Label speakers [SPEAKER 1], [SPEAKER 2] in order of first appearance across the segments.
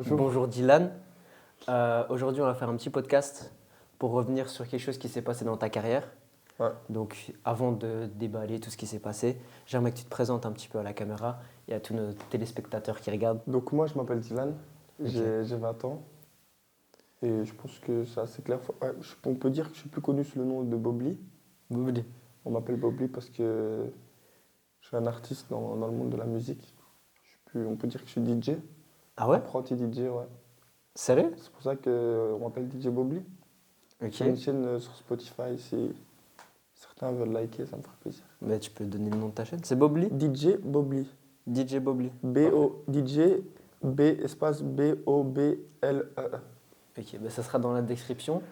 [SPEAKER 1] Bonjour.
[SPEAKER 2] Bonjour Dylan. Aujourd'hui, on va faire un petit podcast pour revenir sur quelque chose qui s'est passé dans ta carrière.
[SPEAKER 1] Ouais.
[SPEAKER 2] Donc, avant de déballer tout ce qui s'est passé, j'aimerais que tu te présentes un petit peu à la caméra et à tous nos téléspectateurs qui regardent.
[SPEAKER 1] Donc moi je m'appelle Dylan,
[SPEAKER 2] Ok.
[SPEAKER 1] j'ai 20 ans et je pense que c'est assez clair. Ouais, on peut dire que je suis plus connu sous le nom de Bobli.
[SPEAKER 2] Boubli.
[SPEAKER 1] On m'appelle Bobli parce que je suis un artiste dans le monde de la musique. On peut dire que je suis DJ,
[SPEAKER 2] Ah ouais?
[SPEAKER 1] apprenti DJ, ouais.
[SPEAKER 2] Sérieux?
[SPEAKER 1] C'est pour ça qu'on m'appelle DJ Bobli.
[SPEAKER 2] Ok.
[SPEAKER 1] J'ai une chaîne sur Spotify, si certains veulent liker, ça me ferait plaisir.
[SPEAKER 2] Mais tu peux donner le nom de ta chaîne? C'est Bobli?
[SPEAKER 1] DJ Bobli.
[SPEAKER 2] DJ Bobli.
[SPEAKER 1] B-O, DJ, B, espace B-O-B-L-E.
[SPEAKER 2] Ok, ben ça sera dans la description.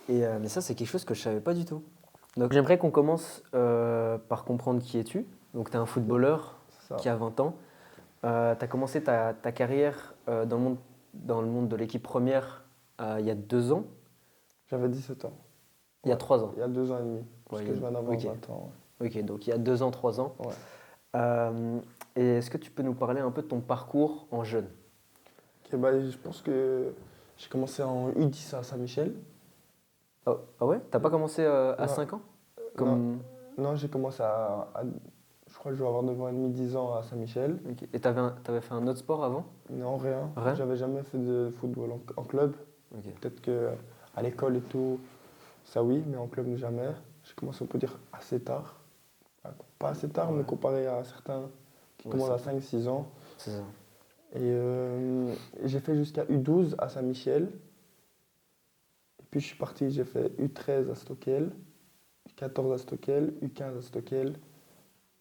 [SPEAKER 2] Mais ça, c'est quelque chose que je savais pas du tout. Donc, j'aimerais qu'on commence par comprendre qui es-tu. Donc, tu es un footballeur
[SPEAKER 1] C'est ça.
[SPEAKER 2] qui a 20 ans. Tu as commencé ta carrière dans le monde de l'équipe première il y a 2 ans,
[SPEAKER 1] J'avais 17 ans.
[SPEAKER 2] il y a
[SPEAKER 1] Ouais.
[SPEAKER 2] 3 ans.
[SPEAKER 1] Il y a 2 ans et demi, parce
[SPEAKER 2] Ouais,
[SPEAKER 1] que je viens d'avoir
[SPEAKER 2] ok.
[SPEAKER 1] 20 ans.
[SPEAKER 2] Ok, donc il y a 2 ans, 3 ans.
[SPEAKER 1] Ouais.
[SPEAKER 2] Et est-ce que tu peux nous parler un peu de ton parcours en jeune?
[SPEAKER 1] Ok, bah, je pense que j'ai commencé en U10 à Saint-Michel.
[SPEAKER 2] Ah ouais? T'as pas commencé à
[SPEAKER 1] Non,
[SPEAKER 2] 5 ans?
[SPEAKER 1] non,
[SPEAKER 2] Comme...
[SPEAKER 1] non, j'ai commencé je crois que je vais avoir 9 ans et demi, 10 ans à Saint-Michel.
[SPEAKER 2] Ok. Et t'avais fait un autre sport avant?
[SPEAKER 1] Non, rien.
[SPEAKER 2] Rien?
[SPEAKER 1] J'avais jamais fait de football en club.
[SPEAKER 2] Ok.
[SPEAKER 1] Peut-être que à l'école et tout, ça oui, mais en club jamais. J'ai commencé, on peut dire, assez tard. Enfin, pas assez tard,
[SPEAKER 2] Ouais.
[SPEAKER 1] mais comparé à certains qui
[SPEAKER 2] Ouais,
[SPEAKER 1] commencent à
[SPEAKER 2] c'est
[SPEAKER 1] 5-6 ans.
[SPEAKER 2] c'est ça.
[SPEAKER 1] Et j'ai fait jusqu'à U12 à Saint-Michel. Et puis je suis parti, j'ai fait U13 à Stockel, U14 à Stockel, U15 à Stockel,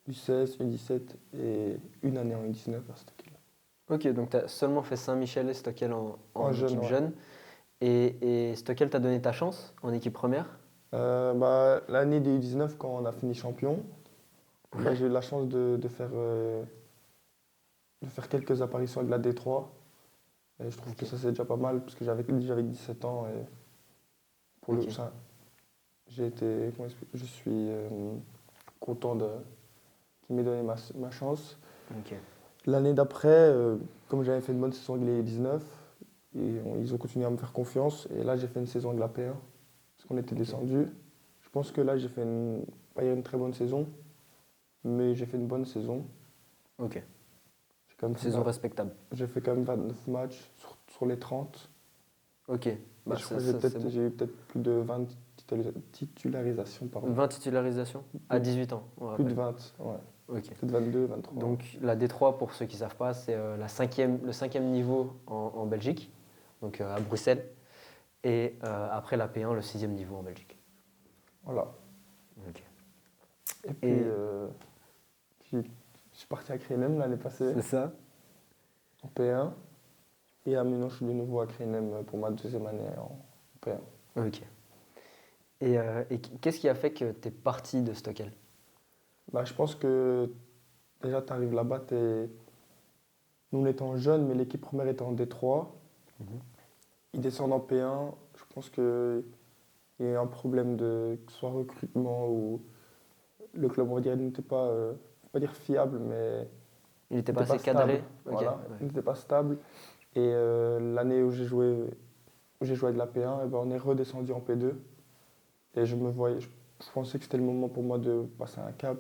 [SPEAKER 1] U16, U17 et une année en U19 à Stockel.
[SPEAKER 2] Ok, donc tu as seulement fait Saint-Michel et Stockel en
[SPEAKER 1] Jeune,
[SPEAKER 2] équipe
[SPEAKER 1] ouais.
[SPEAKER 2] jeune. Et Stockel t'a donné ta chance en équipe première?
[SPEAKER 1] Bah, l'année des U19, quand on a fini champion, bah, j'ai eu la chance de faire quelques apparitions avec la D3. Et je trouve que
[SPEAKER 2] Ok.
[SPEAKER 1] ça c'est déjà pas mal, parce que j'avais 17 ans. Et pour
[SPEAKER 2] Ok.
[SPEAKER 1] ça, je suis content qu'il m'ait donné ma chance.
[SPEAKER 2] Ok.
[SPEAKER 1] L'année d'après, comme j'avais fait une bonne saison avec les 19, ils ont continué à me faire confiance. Et là, j'ai fait une saison avec la P1, parce qu'on était
[SPEAKER 2] Ok.
[SPEAKER 1] descendu. Je pense que là, j'ai fait pas une très bonne saison, mais j'ai fait une bonne saison.
[SPEAKER 2] Ok.
[SPEAKER 1] J'ai quand même fait,
[SPEAKER 2] Saison respectable.
[SPEAKER 1] j'ai fait quand même 29 matchs sur les 30.
[SPEAKER 2] Ok.
[SPEAKER 1] Et
[SPEAKER 2] Bah,
[SPEAKER 1] je crois que
[SPEAKER 2] c'est bon.
[SPEAKER 1] j'ai eu peut-être plus de 20 titularisations, pardon.
[SPEAKER 2] 20 titularisations à 18 ans, on
[SPEAKER 1] Plus de
[SPEAKER 2] rappelle.
[SPEAKER 1] 20, ouais.
[SPEAKER 2] Ok.
[SPEAKER 1] Peut-être 22, 23.
[SPEAKER 2] Donc la D3, pour ceux qui ne savent pas, c'est le cinquième niveau en Belgique, donc à Bruxelles. Et après la P1, le sixième niveau en Belgique.
[SPEAKER 1] Voilà.
[SPEAKER 2] Ok.
[SPEAKER 1] Et puis,
[SPEAKER 2] Et
[SPEAKER 1] je suis parti à Crénem l'année passée,
[SPEAKER 2] c'est ça?
[SPEAKER 1] en P1. Et maintenant, je suis de nouveau à Crénem pour ma deuxième année en P1.
[SPEAKER 2] Ok. Et qu'est-ce qui a fait que tu es parti de Stockel?
[SPEAKER 1] Bah, je pense que déjà, tu arrives là-bas, nous on était en jeune, mais l'équipe première était en D3.
[SPEAKER 2] Mhm.
[SPEAKER 1] Ils descendent en P1. Je pense qu'il y a eu un problème que ce soit recrutement ou le club, on va dire, n'était pas, faut pas dire fiable, mais
[SPEAKER 2] Il n'était pas
[SPEAKER 1] n'était pas
[SPEAKER 2] assez
[SPEAKER 1] stable.
[SPEAKER 2] cadré? Ok.
[SPEAKER 1] Voilà,
[SPEAKER 2] Ouais.
[SPEAKER 1] il n'était pas stable. Et l'année où j'ai joué avec la P1, et ben, on est redescendu en P2. Et je pensais que c'était le moment pour moi de passer un cap,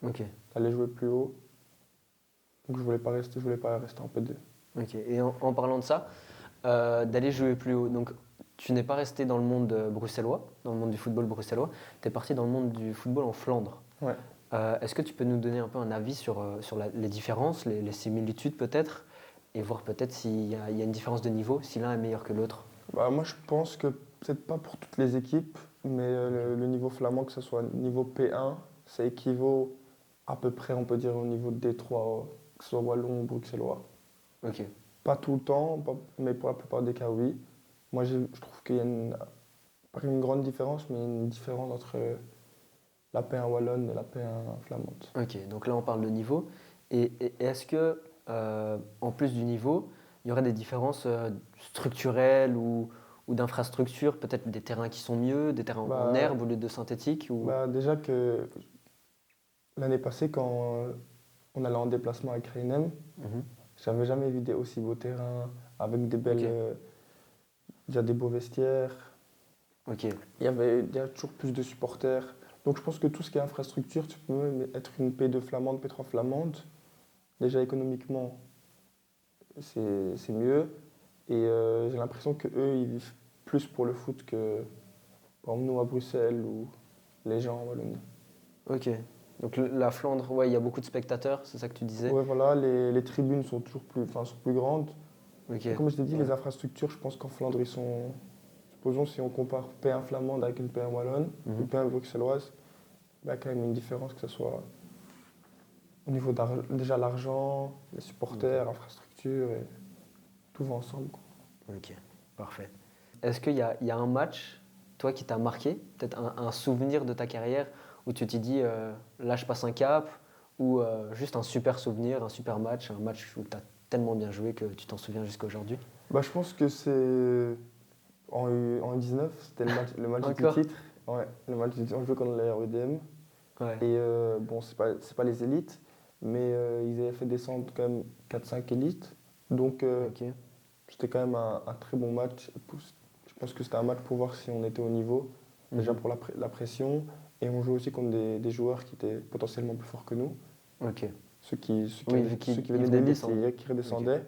[SPEAKER 2] Ok.
[SPEAKER 1] d'aller jouer plus haut. Donc je voulais pas rester en P2.
[SPEAKER 2] Ok. Et en parlant de ça, d'aller jouer plus haut. Donc, tu n'es pas resté dans le monde bruxellois, dans le monde du football bruxellois. Tu es parti dans le monde du football en Flandre.
[SPEAKER 1] Ouais.
[SPEAKER 2] Est-ce que tu peux nous donner un peu un avis sur les différences, les similitudes peut-être, et voir peut-être s'il y a une différence de niveau, si l'un est meilleur que l'autre?
[SPEAKER 1] Bah, moi, je pense que peut-être pas pour toutes les équipes, mais le niveau flamand, que ce soit niveau P1, ça équivaut à peu près, on peut dire, au niveau de D3, que ce soit wallon ou bruxellois.
[SPEAKER 2] Ok.
[SPEAKER 1] Pas tout le temps, mais pour la plupart des cas, oui. Moi, je trouve qu'il y a pas une grande différence, mais une différence entre la P1 wallonne et la P1 flamande.
[SPEAKER 2] Ok, donc là on parle de niveau. Et est-ce que, en plus du niveau, il y aurait des différences structurelles ou d'infrastructures, peut-être des terrains qui sont mieux, des terrains en
[SPEAKER 1] Bah,
[SPEAKER 2] herbe au lieu de synthétique ou...
[SPEAKER 1] déjà que l'année passée, quand on allait en déplacement à Kreinem,
[SPEAKER 2] Mhm.
[SPEAKER 1] j'avais jamais vu des aussi beaux terrains avec des belles,
[SPEAKER 2] Ok.
[SPEAKER 1] il y a des beaux vestiaires.
[SPEAKER 2] Ok.
[SPEAKER 1] Il y a toujours plus de supporters. Donc je pense que tout ce qui est infrastructure, tu peux même être une P2 flamande, P3 flamande. Déjà économiquement, c'est mieux. Et j'ai l'impression qu'eux, ils vivent plus pour le foot que, par exemple, nous à Bruxelles ou les gens en Wallonie.
[SPEAKER 2] Ok. Donc la Flandre, ouais, il y a beaucoup de spectateurs, c'est ça que tu disais?
[SPEAKER 1] Ouais, voilà, les tribunes sont toujours plus, enfin, sont plus grandes.
[SPEAKER 2] Ok.
[SPEAKER 1] Et comme je t'ai dit,
[SPEAKER 2] Ouais.
[SPEAKER 1] les infrastructures, je pense qu'en Flandre, ils sont. Supposons si on compare P1 flamande avec une P1 wallonne ou
[SPEAKER 2] Mhm.
[SPEAKER 1] P1 bruxelloise, il y a quand même une différence, que ce soit au niveau déjà l'argent, les
[SPEAKER 2] Ok.
[SPEAKER 1] supporters, l'infrastructure, et tout va ensemble, quoi.
[SPEAKER 2] Ok. Parfait. Est-ce qu'il y a un match, toi, qui t'a marqué, peut-être un souvenir de ta carrière où tu t'es dit, là, je passe un cap, ou juste un super souvenir, un super match, un match où tu as tellement bien joué que tu t'en souviens jusqu'à aujourd'hui?
[SPEAKER 1] Bah, je pense que c'est en U19, c'était le match du
[SPEAKER 2] Encore?
[SPEAKER 1] titre. Ouais, le match du titre, on jouait contre les REDM.
[SPEAKER 2] Ouais.
[SPEAKER 1] Et bon, c'est pas les élites, mais ils avaient fait descendre quand même 4-5 élites. Donc
[SPEAKER 2] Ok.
[SPEAKER 1] c'était quand même un très bon match. Je pense que c'était un match pour voir si on était au niveau, déjà
[SPEAKER 2] Mhm.
[SPEAKER 1] pour la pression. Et on jouait aussi contre des joueurs qui étaient potentiellement plus forts que nous,
[SPEAKER 2] Ok. Oui, vu
[SPEAKER 1] ceux qui
[SPEAKER 2] qu'ils
[SPEAKER 1] venaient
[SPEAKER 2] venaient de
[SPEAKER 1] d'élite
[SPEAKER 2] descendre.
[SPEAKER 1] et qui
[SPEAKER 2] Ok.
[SPEAKER 1] redescendaient.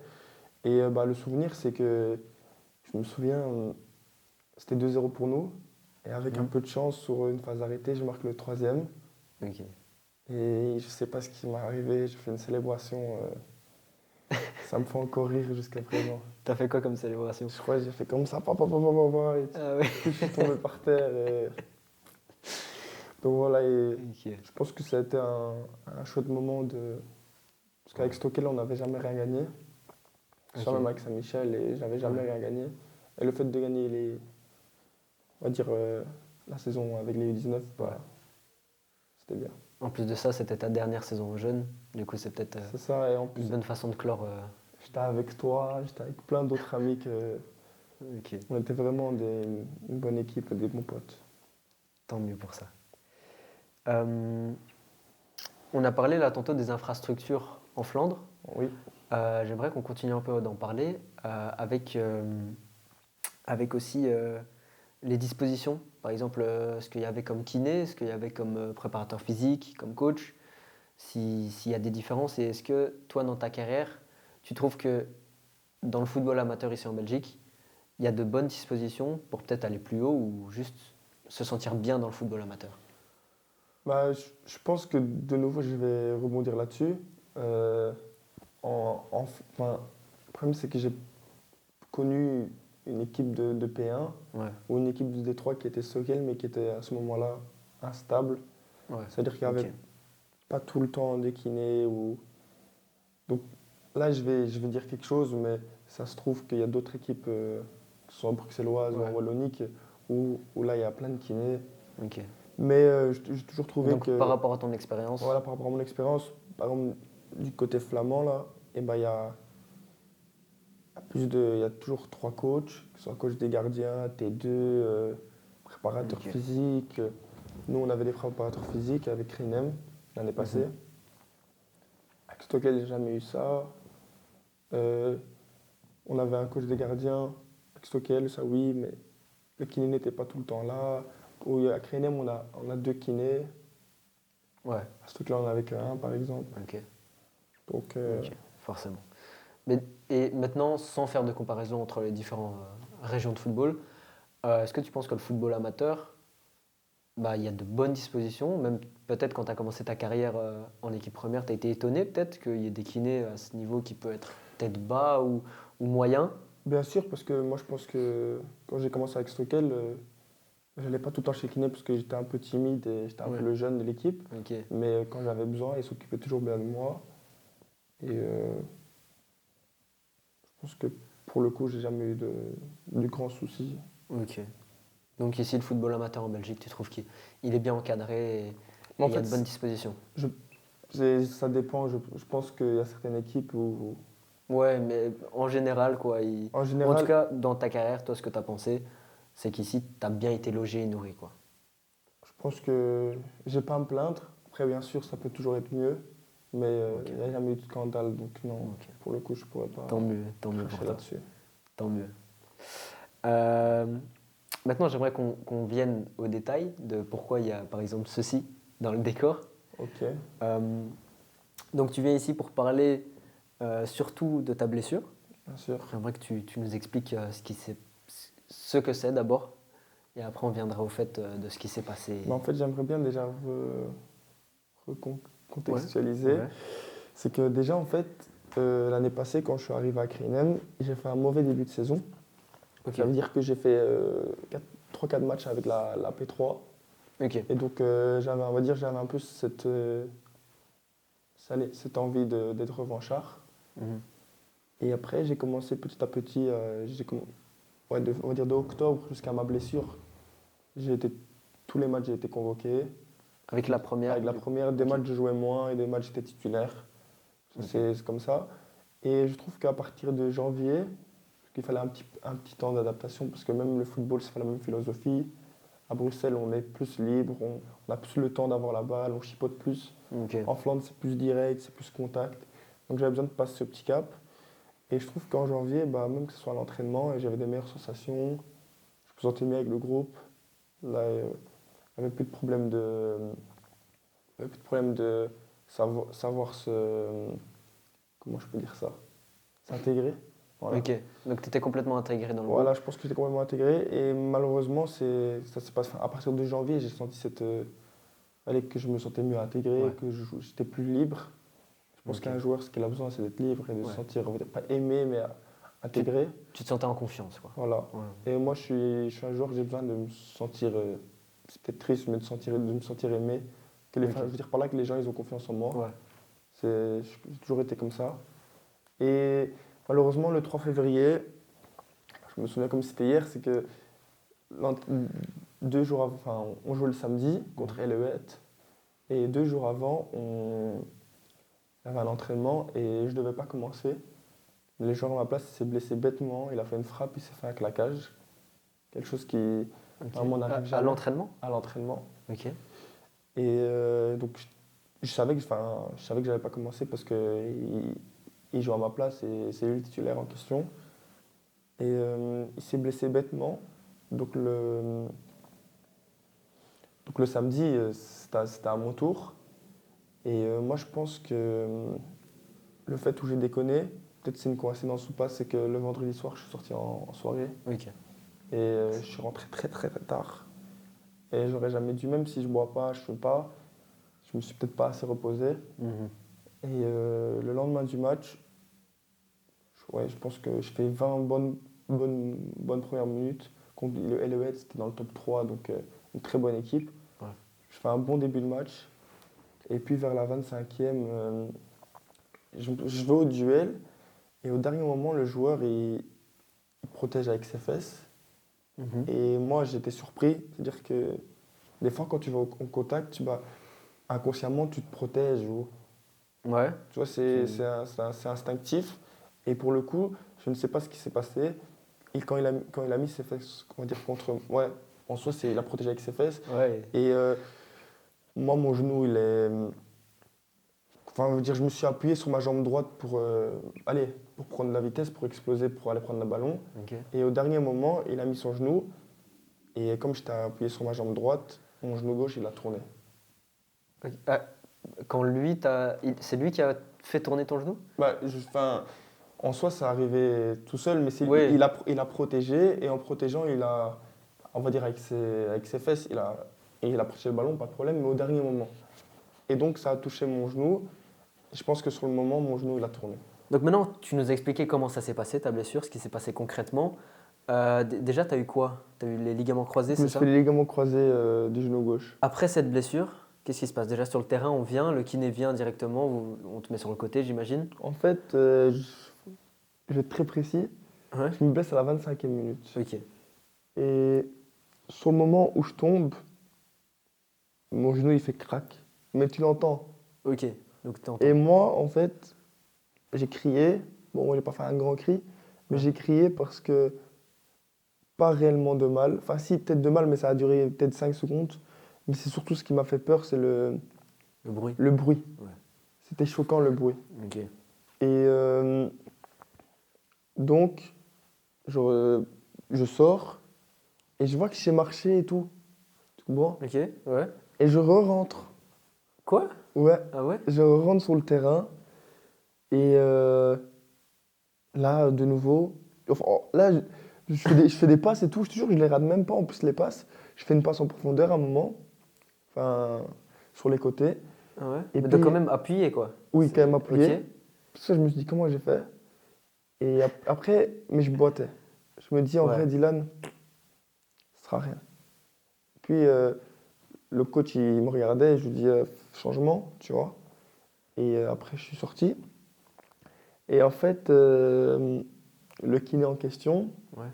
[SPEAKER 1] Et bah, le souvenir, c'est que je me souviens, c'était 2-0 pour nous. Et avec un
[SPEAKER 2] Mhm.
[SPEAKER 1] peu de chance, sur une phase arrêtée, je marque le troisième.
[SPEAKER 2] Ok.
[SPEAKER 1] Et je sais pas ce qui m'est arrivé, j'ai fait une célébration, ça me fait encore rire jusqu'à présent.
[SPEAKER 2] T'as fait quoi comme célébration?
[SPEAKER 1] Je crois que j'ai fait comme ça, papa, papa, papa, et
[SPEAKER 2] Ah oui.
[SPEAKER 1] puis je suis tombé par terre. Donc voilà, et
[SPEAKER 2] Ok.
[SPEAKER 1] je pense que ça a été un chouette moment de. Parce qu'avec
[SPEAKER 2] Ouais.
[SPEAKER 1] Stockel, on n'avait jamais rien gagné. Que ce soit même
[SPEAKER 2] Ok.
[SPEAKER 1] avec Saint-Michel, et j'avais jamais
[SPEAKER 2] Ouais.
[SPEAKER 1] rien gagné. Et le fait de gagner on va dire, la saison avec les U19,
[SPEAKER 2] Ouais.
[SPEAKER 1] bah, c'était bien.
[SPEAKER 2] En plus de ça, c'était ta dernière saison aux jeunes. Du coup, c'est peut-être
[SPEAKER 1] C'est ça, et en
[SPEAKER 2] une
[SPEAKER 1] plus,
[SPEAKER 2] bonne façon de clore.
[SPEAKER 1] j'étais avec toi, j'étais avec plein d'autres amis que.
[SPEAKER 2] Ok.
[SPEAKER 1] On était vraiment une bonne équipe, des bons potes.
[SPEAKER 2] Tant mieux pour ça. Euh, on a parlé là tantôt des infrastructures en Flandre.
[SPEAKER 1] Oui.
[SPEAKER 2] J'aimerais qu'on continue un peu d'en parler avec aussi les dispositions. Par exemple, ce qu'il y avait comme kiné, ce qu'il y avait comme préparateur physique, comme coach, s'il y a des différences. Et est-ce que toi, dans ta carrière, tu trouves que dans le football amateur ici en Belgique, il y a de bonnes dispositions pour peut-être aller plus haut ou juste se sentir bien dans le football amateur?
[SPEAKER 1] Bah, je pense que de nouveau, je vais rebondir là-dessus. Euh, enfin, le problème, c'est que j'ai connu une équipe de P1
[SPEAKER 2] Ouais,
[SPEAKER 1] ou une équipe de D3 qui était Sogel, mais qui était à ce moment-là instable.
[SPEAKER 2] ouais,
[SPEAKER 1] C'est-à-dire qu'il n'y
[SPEAKER 2] ok.
[SPEAKER 1] avait pas tout le temps des kinés. Donc là, je vais dire quelque chose, mais ça se trouve qu'il y a d'autres équipes, que ce soit bruxelloises ou en
[SPEAKER 2] Ouais,
[SPEAKER 1] Wallonie, où là, il y a plein de kinés.
[SPEAKER 2] ok.
[SPEAKER 1] Mais j'ai toujours trouvé
[SPEAKER 2] Donc par
[SPEAKER 1] que,
[SPEAKER 2] rapport à ton expérience,
[SPEAKER 1] voilà, par rapport à mon expérience, par exemple, du côté flamand, là, et ben, il y a toujours trois coachs, que ce soit coach des gardiens, T2, préparateur
[SPEAKER 2] ok.
[SPEAKER 1] physique. Nous, on avait des préparateurs physiques avec Rinem l'année
[SPEAKER 2] Mhm.
[SPEAKER 1] passée. Avec Stockel, j'ai jamais eu ça. Euh, on avait un coach des gardiens avec Stockel, ça oui, mais le kiné n'était pas tout le temps là. À Rinem, on a deux kinés.
[SPEAKER 2] Ouais,
[SPEAKER 1] À Stockel, on en avait qu'un, par exemple.
[SPEAKER 2] ok,
[SPEAKER 1] Donc,
[SPEAKER 2] ok, forcément. Et maintenant, sans faire de comparaison entre les différentes régions de football, est-ce que tu penses que le football amateur, bah, il y a de bonnes dispositions, même peut-être quand tu as commencé ta carrière en équipe première, tu as été étonné peut-être qu'il y ait des kinés à ce niveau qui peut être peut-être bas ou moyen.
[SPEAKER 1] bien sûr, parce que moi, je pense que quand j'ai commencé avec Stockel, je n'allais pas tout le temps chez kiné parce que j'étais un peu timide et j'étais un peu
[SPEAKER 2] Ouais,
[SPEAKER 1] le jeune de l'équipe.
[SPEAKER 2] ok,
[SPEAKER 1] Mais quand j'avais besoin, il s'occupait toujours bien de moi. Et je pense que pour le coup, j'ai jamais eu de grands soucis.
[SPEAKER 2] ok. Donc ici, le football amateur en Belgique, tu trouves qu'il est bien encadré et
[SPEAKER 1] Mais en
[SPEAKER 2] il y a
[SPEAKER 1] fait,
[SPEAKER 2] de bonnes dispositions?
[SPEAKER 1] je- ça dépend. Je pense qu'il y a certaines équipes où,
[SPEAKER 2] Ouais, mais en général, quoi.
[SPEAKER 1] en
[SPEAKER 2] En tout
[SPEAKER 1] général,
[SPEAKER 2] cas, dans ta carrière, toi, ce que tu as pensé, c'est qu'ici, tu as bien été logé et nourri, quoi.
[SPEAKER 1] je pense que j'ai pas à me plaindre. Après, bien sûr, ça peut toujours être mieux. Mais
[SPEAKER 2] Ok,
[SPEAKER 1] il n'y a jamais eu de scandale. Donc non,
[SPEAKER 2] ok.
[SPEAKER 1] pour le coup, je pourrais pas
[SPEAKER 2] Tant mieux pour
[SPEAKER 1] cracher
[SPEAKER 2] toi.
[SPEAKER 1] là-dessus.
[SPEAKER 2] Tant mieux. Euh, Maintenant, j'aimerais qu'on vienne au détail de pourquoi il y a, par exemple, ceci dans le décor.
[SPEAKER 1] Ok.
[SPEAKER 2] Euh, donc, tu viens ici pour parler surtout de ta blessure.
[SPEAKER 1] Bien sûr.
[SPEAKER 2] J'aimerais que tu nous expliques ce que c'est d'abord, et après on viendra au fait de ce qui s'est passé.
[SPEAKER 1] Mais en fait, j'aimerais bien déjà
[SPEAKER 2] Ouais,
[SPEAKER 1] recontextualiser.
[SPEAKER 2] ouais.
[SPEAKER 1] C'est que déjà, en fait, l'année passée, quand je suis arrivé à Crinem, j'ai fait un mauvais début de saison.
[SPEAKER 2] Ok.
[SPEAKER 1] Ça veut dire que j'ai fait 3-4 matchs avec la P3.
[SPEAKER 2] Ok.
[SPEAKER 1] Et donc, on va dire, j'avais un peu cette envie d'être revanchard.
[SPEAKER 2] Mhm.
[SPEAKER 1] Et après, j'ai commencé petit à petit, on va dire de octobre jusqu'à ma blessure. Tous les matchs, j'ai été convoqué.
[SPEAKER 2] Avec la première.
[SPEAKER 1] Avec la première, des
[SPEAKER 2] Ok.
[SPEAKER 1] matchs, je jouais moins et des matchs, j'étais titulaire.
[SPEAKER 2] Ok.
[SPEAKER 1] C'est comme ça. Et je trouve qu'à partir de janvier, qu'il fallait un petit temps d'adaptation parce que même le football, c'est pas la même philosophie. À Bruxelles, on est plus libre, on a plus le temps d'avoir la balle, on chipote plus.
[SPEAKER 2] Ok.
[SPEAKER 1] En Flandre, c'est plus direct, c'est plus contact. Donc j'avais besoin de passer ce petit cap. Et je trouve qu'en janvier, même que ce soit à l'entraînement, j'avais des meilleures sensations. Je me sentais mieux avec le groupe. Là, il n'y avait plus de problème de savoir comment je peux dire ça, s'intégrer. Voilà.
[SPEAKER 2] Ok. Donc tu étais complètement intégré dans le
[SPEAKER 1] Voilà,
[SPEAKER 2] groupe.
[SPEAKER 1] je pense que j'étais complètement intégré. Et malheureusement, ça se passe. À partir de janvier, j'ai senti que je me sentais mieux intégré,
[SPEAKER 2] Ouais.
[SPEAKER 1] que j'étais plus libre. Je pense
[SPEAKER 2] Ok.
[SPEAKER 1] qu'un joueur, ce qu'il a besoin, c'est d'être libre et de se
[SPEAKER 2] Ouais.
[SPEAKER 1] sentir, on va dire, pas aimé, mais intégré.
[SPEAKER 2] Tu te sentais en confiance, quoi.
[SPEAKER 1] Voilà.
[SPEAKER 2] Ouais.
[SPEAKER 1] Et moi, je suis un joueur, j'ai besoin de me sentir, c'est peut-être triste, mais de me sentir aimé.
[SPEAKER 2] Ok.
[SPEAKER 1] Je veux dire par là que les gens, ils ont confiance en moi.
[SPEAKER 2] Ouais.
[SPEAKER 1] J'ai toujours été comme ça. Et malheureusement, le 3 février, je me souviens comme si c'était hier, c'est que l'ent- 2 jours avant, enfin, on jouait le samedi contre LEET. Et 2 jours avant, il y avait un entraînement et je ne devais pas commencer. Mais le joueur à ma place, il s'est blessé bêtement. Il a fait une frappe, il s'est fait un claquage. Quelque chose qui
[SPEAKER 2] Ok.
[SPEAKER 1] vraiment n'arrive
[SPEAKER 2] À
[SPEAKER 1] jamais
[SPEAKER 2] l'entraînement.
[SPEAKER 1] à l'entraînement.
[SPEAKER 2] Ok.
[SPEAKER 1] Et donc, je savais que je n'allais pas commencer parce qu'il joue à ma place et c'est lui le titulaire en question. Et il s'est blessé bêtement. Donc le samedi, c'était à mon tour. Et moi, je pense que le fait où j'ai déconné, peut-être c'est une coïncidence ou pas, c'est que le vendredi soir, je suis sorti en soirée.
[SPEAKER 2] Ok.
[SPEAKER 1] Et je suis rentré très très très tard. Et j'aurais jamais dû, même si je bois pas, je fume pas, je me suis peut-être pas assez reposé.
[SPEAKER 2] Mhm.
[SPEAKER 1] Et le lendemain du match, je pense que je fais 20 bonnes premières minutes. Contre le LES, c'était dans le top 3, donc une très bonne équipe.
[SPEAKER 2] Ouais.
[SPEAKER 1] Je fais un bon début de match. Et puis vers la 25e, je vais au duel. Et au dernier moment, le joueur, il protège avec ses fesses.
[SPEAKER 2] Mhm.
[SPEAKER 1] Et moi, j'étais surpris. C'est-à-dire que des fois, quand tu vas en contact, inconsciemment, tu te protèges.
[SPEAKER 2] Ouais.
[SPEAKER 1] Tu vois, c'est instinctif. Et pour le coup, je ne sais pas ce qui s'est passé. Et quand il a mis ses fesses, comment dire, contre. Ouais, en soi, il a protégé avec ses fesses.
[SPEAKER 2] Ouais.
[SPEAKER 1] Et moi, mon genou, il est. Enfin, je veux dire, je me suis appuyé sur ma jambe droite pour prendre la vitesse, pour exploser, pour aller prendre le ballon.
[SPEAKER 2] Ok.
[SPEAKER 1] Et au dernier moment, il a mis son genou. Et comme j'étais appuyé sur ma jambe droite, mon genou gauche, il a tourné.
[SPEAKER 2] Ok. Ah, quand lui, c'est lui qui a fait tourner ton genou?
[SPEAKER 1] Enfin, en soi, ça arrivait tout seul, mais
[SPEAKER 2] Oui.
[SPEAKER 1] il a protégé. Et en protégeant, on va dire avec ses fesses, il a protégé le ballon, pas de problème, mais au dernier moment. Et donc, ça a touché mon genou. Je pense que sur le moment, mon genou, il a tourné.
[SPEAKER 2] Donc maintenant, tu nous as expliqué comment ça s'est passé, ta blessure, ce qui s'est passé concrètement. Déjà, tu as eu quoi? Tu as eu les ligaments croisés,
[SPEAKER 1] Je me
[SPEAKER 2] c'est
[SPEAKER 1] suis fait
[SPEAKER 2] ça?
[SPEAKER 1] les ligaments croisés du genou gauche.
[SPEAKER 2] Après cette blessure, qu'est-ce qui se passe? Déjà sur le terrain, on vient, le kiné vient directement, on te met sur le côté, j'imagine.
[SPEAKER 1] En fait, je vais être très précis.
[SPEAKER 2] Ouais.
[SPEAKER 1] Je me blesse à la 25e minute.
[SPEAKER 2] Ok.
[SPEAKER 1] Et sur le moment où je tombe, mon genou, il fait crack. Mais tu l'entends.
[SPEAKER 2] Ok. Donc tu entends.
[SPEAKER 1] Et moi, en fait, j'ai crié. Bon, moi, j'ai pas fait un grand cri, mais
[SPEAKER 2] Ouais.
[SPEAKER 1] j'ai crié parce que pas réellement de mal. Enfin, si, peut-être de mal, mais ça a duré peut-être 5 secondes. Mais c'est surtout ce qui m'a fait peur, c'est
[SPEAKER 2] Le bruit.
[SPEAKER 1] le bruit.
[SPEAKER 2] Ouais.
[SPEAKER 1] C'était choquant, le bruit.
[SPEAKER 2] Ok.
[SPEAKER 1] Et donc, Genre, je sors et je vois que j'ai marché et tout. Tu comprends?
[SPEAKER 2] Ok, ouais.
[SPEAKER 1] Et je re-rentre.
[SPEAKER 2] Quoi?
[SPEAKER 1] Ouais,
[SPEAKER 2] Ah ouais?
[SPEAKER 1] je rentre sur le terrain et là, de nouveau, enfin, là, je fais des passes et tout. Je te jure que je les rate même pas en plus les passes. Je fais une passe en profondeur à un moment, enfin, sur les côtés.
[SPEAKER 2] Ah ouais?
[SPEAKER 1] Et
[SPEAKER 2] Mais de
[SPEAKER 1] puis,
[SPEAKER 2] quand même appuyer, quoi.
[SPEAKER 1] oui, quand même
[SPEAKER 2] Ok.
[SPEAKER 1] appuyé. Ça, je me suis dit, comment j'ai fait? Et après, mais je boitais. Je me dis, en
[SPEAKER 2] Ouais.
[SPEAKER 1] vrai, Dylan, ce sera rien. Puis, le coach, il me regardait, je lui dis, changement, tu vois. Et après, je suis sorti. Et en fait, le kiné en question,
[SPEAKER 2] Ouais.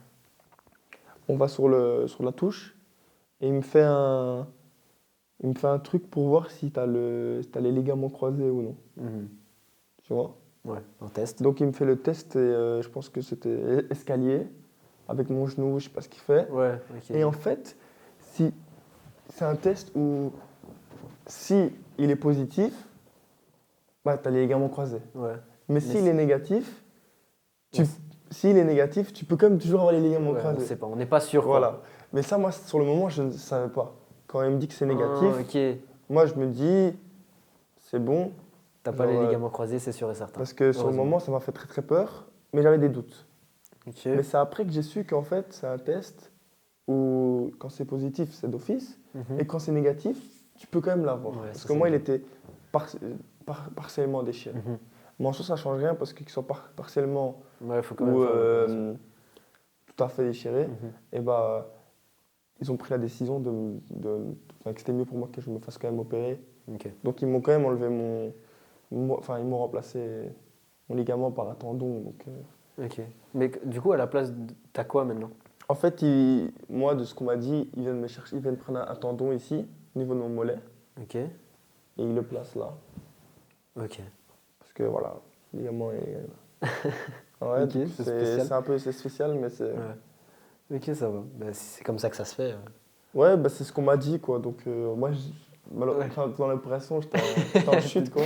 [SPEAKER 1] on va sur la touche et il me fait un truc pour voir si si t'as les ligaments croisés ou non,
[SPEAKER 2] Mhm.
[SPEAKER 1] tu vois.
[SPEAKER 2] Ouais, un test.
[SPEAKER 1] Donc il me fait le test et je pense que c'était escalier avec mon genou, je sais pas ce qu'il fait.
[SPEAKER 2] Ouais, ok.
[SPEAKER 1] Et en fait, si c'est un test où si il est positif, bah t'as les ligaments croisés.
[SPEAKER 2] Ouais.
[SPEAKER 1] Mais
[SPEAKER 2] Mais
[SPEAKER 1] s'il est négatif,
[SPEAKER 2] on
[SPEAKER 1] tu, s'il est négatif, tu peux quand même toujours avoir les ligaments
[SPEAKER 2] ouais, on
[SPEAKER 1] croisés.
[SPEAKER 2] sait pas, on n'est pas sûr, quoi.
[SPEAKER 1] Voilà. Mais ça, moi, sur le moment, je ne savais pas. Quand il me dit que c'est négatif,
[SPEAKER 2] Ah, ok.
[SPEAKER 1] moi, je me dis, c'est bon.
[SPEAKER 2] T'as pas
[SPEAKER 1] Genre,
[SPEAKER 2] les ligaments croisés, c'est sûr et certain.
[SPEAKER 1] parce que sur le
[SPEAKER 2] Heureusement.
[SPEAKER 1] moment, ça m'a fait très très peur, mais j'avais des doutes.
[SPEAKER 2] Ok.
[SPEAKER 1] Mais c'est après que j'ai su qu'en fait, c'est un test où, quand c'est positif, c'est d'office,
[SPEAKER 2] Mhm.
[SPEAKER 1] et quand c'est négatif, tu peux quand même l'avoir.
[SPEAKER 2] Ouais,
[SPEAKER 1] Parce
[SPEAKER 2] ça
[SPEAKER 1] que
[SPEAKER 2] c'est
[SPEAKER 1] moi, il
[SPEAKER 2] bien.
[SPEAKER 1] était par- partiellement déchiré.
[SPEAKER 2] Mhm.
[SPEAKER 1] Mais en soi, ça change rien parce qu'il soit partiellement
[SPEAKER 2] Ouais, il faut quand même
[SPEAKER 1] ou
[SPEAKER 2] faire l'opération.
[SPEAKER 1] tout à fait déchiré,
[SPEAKER 2] Mhm.
[SPEAKER 1] et bah, ils ont pris la décision enfin, que c'était mieux pour moi que je me fasse quand même opérer.
[SPEAKER 2] Ok.
[SPEAKER 1] Donc ils m'ont quand même enlevé enfin ils m'ont remplacé mon ligament par un tendon. Donc,
[SPEAKER 2] Ok. Mais du coup, à la place, t'as quoi maintenant?
[SPEAKER 1] en fait, moi de ce qu'on m'a dit, ils viennent me chercher, ils viennent prendre un tendon ici, au niveau de mon mollet,
[SPEAKER 2] Ok.
[SPEAKER 1] et ils le placent là.
[SPEAKER 2] Ok.
[SPEAKER 1] Parce que voilà, le ligament est. Ouais,
[SPEAKER 2] Ok,
[SPEAKER 1] donc
[SPEAKER 2] c'est spécial.
[SPEAKER 1] c'est spécial, mais c'est.
[SPEAKER 2] Ouais. Ok, ça va. Bah, si c'est comme ça que ça se fait.
[SPEAKER 1] Ouais, bah, c'est ce qu'on m'a dit quoi. Donc moi,
[SPEAKER 2] Ouais.
[SPEAKER 1] enfin, dans l'opération, j'étais en chute quoi.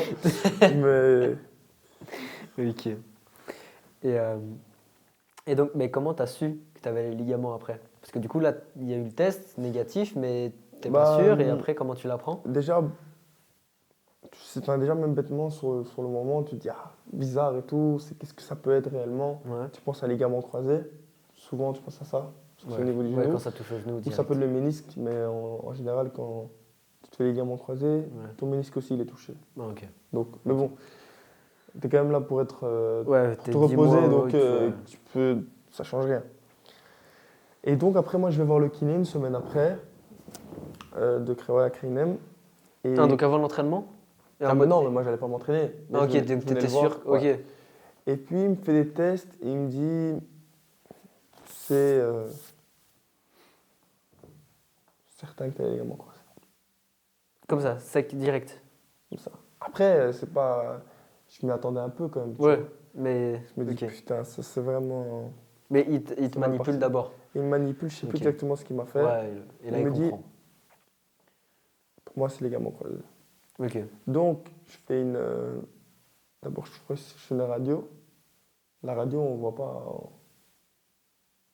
[SPEAKER 1] Mais
[SPEAKER 2] Ok. Et, euh, et donc, mais comment t'as su que t'avais les ligaments après? Parce que du coup, là, il y a eu le test négatif, mais t'es pas
[SPEAKER 1] bah,
[SPEAKER 2] sûr. Et après, comment tu l'apprends?
[SPEAKER 1] déjà, enfin, déjà, même bêtement, sur le moment, tu te dis, ah, bizarre et tout, qu'est-ce que ça peut être réellement?
[SPEAKER 2] Ouais.
[SPEAKER 1] Tu penses à ligament croisé, souvent tu penses à ça, parce que c'est au
[SPEAKER 2] Ouais.
[SPEAKER 1] niveau du
[SPEAKER 2] Ouais, quand
[SPEAKER 1] genou,
[SPEAKER 2] ça touche au genou,
[SPEAKER 1] ou ça peut
[SPEAKER 2] direct.
[SPEAKER 1] être le ménisque, mais en général, quand tu te fais ligament croisé,
[SPEAKER 2] Ouais.
[SPEAKER 1] ton ménisque aussi, il est touché.
[SPEAKER 2] Ah, ok.
[SPEAKER 1] Donc, mais
[SPEAKER 2] Ok.
[SPEAKER 1] bon, tu es quand même là
[SPEAKER 2] Ouais,
[SPEAKER 1] pour
[SPEAKER 2] t'es
[SPEAKER 1] te
[SPEAKER 2] 10 mois
[SPEAKER 1] reposer, donc
[SPEAKER 2] out. Ouais.
[SPEAKER 1] ça change rien. Et donc, après, moi, je vais voir le kiné une semaine après, ouais, à Crinem,
[SPEAKER 2] Ah,
[SPEAKER 1] et
[SPEAKER 2] donc avant l'entraînement? Et en
[SPEAKER 1] ah, mais
[SPEAKER 2] mode.
[SPEAKER 1] non, mais moi, j'allais pas m'entraîner, mais
[SPEAKER 2] Ah, ok,
[SPEAKER 1] je
[SPEAKER 2] donc
[SPEAKER 1] venais
[SPEAKER 2] t'étais
[SPEAKER 1] le
[SPEAKER 2] sûr?
[SPEAKER 1] voir,
[SPEAKER 2] Ok.
[SPEAKER 1] ouais. Et puis, il me fait des tests et il me dit, c'est certain que tu as les ligaments croisés.
[SPEAKER 2] Comme ça, sec, direct.
[SPEAKER 1] Comme ça. Après, c'est pas. Je m'y attendais un peu quand même, tu
[SPEAKER 2] Ouais,
[SPEAKER 1] vois.
[SPEAKER 2] mais.
[SPEAKER 1] Je me dis,
[SPEAKER 2] Ok.
[SPEAKER 1] putain, ça c'est vraiment.
[SPEAKER 2] Mais il te
[SPEAKER 1] C'est mal
[SPEAKER 2] manipule
[SPEAKER 1] parti.
[SPEAKER 2] d'abord.
[SPEAKER 1] Il me manipule, je sais plus
[SPEAKER 2] Ok.
[SPEAKER 1] exactement ce qu'il m'a fait.
[SPEAKER 2] Ouais, et là
[SPEAKER 1] Il
[SPEAKER 2] il
[SPEAKER 1] me dit,
[SPEAKER 2] comprend.
[SPEAKER 1] pour moi, c'est les ligaments croisés.
[SPEAKER 2] Ok.
[SPEAKER 1] Donc, je fais une. D'abord, je fais une radio. La radio, on voit pas.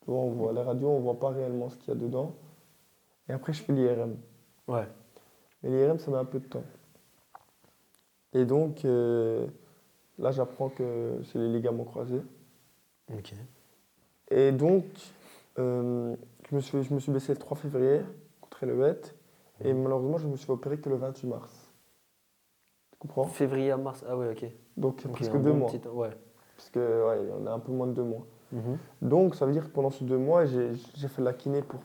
[SPEAKER 1] Tu vois, la radio, on voit pas réellement ce qu'il y a dedans. Et après, je fais l'IRM.
[SPEAKER 2] Ouais.
[SPEAKER 1] Mais l'IRM, ça met un peu de temps. Et donc, là, j'apprends que c'est les ligaments croisés.
[SPEAKER 2] Ok.
[SPEAKER 1] Et donc, je me suis blessé le 3 février contre Helvète. Et malheureusement, je me suis fait opérer que le 28 mars. Tu comprends?
[SPEAKER 2] Février à mars. Ah ouais, ok.
[SPEAKER 1] Donc,
[SPEAKER 2] Ok,
[SPEAKER 1] presque
[SPEAKER 2] un
[SPEAKER 1] deux
[SPEAKER 2] bon
[SPEAKER 1] mois.
[SPEAKER 2] petit temps. Ouais.
[SPEAKER 1] Parce que, ouais, on a un peu moins de 2 mois.
[SPEAKER 2] Mhm.
[SPEAKER 1] Donc, ça veut dire que pendant ces 2 mois, j'ai fait de la kiné pour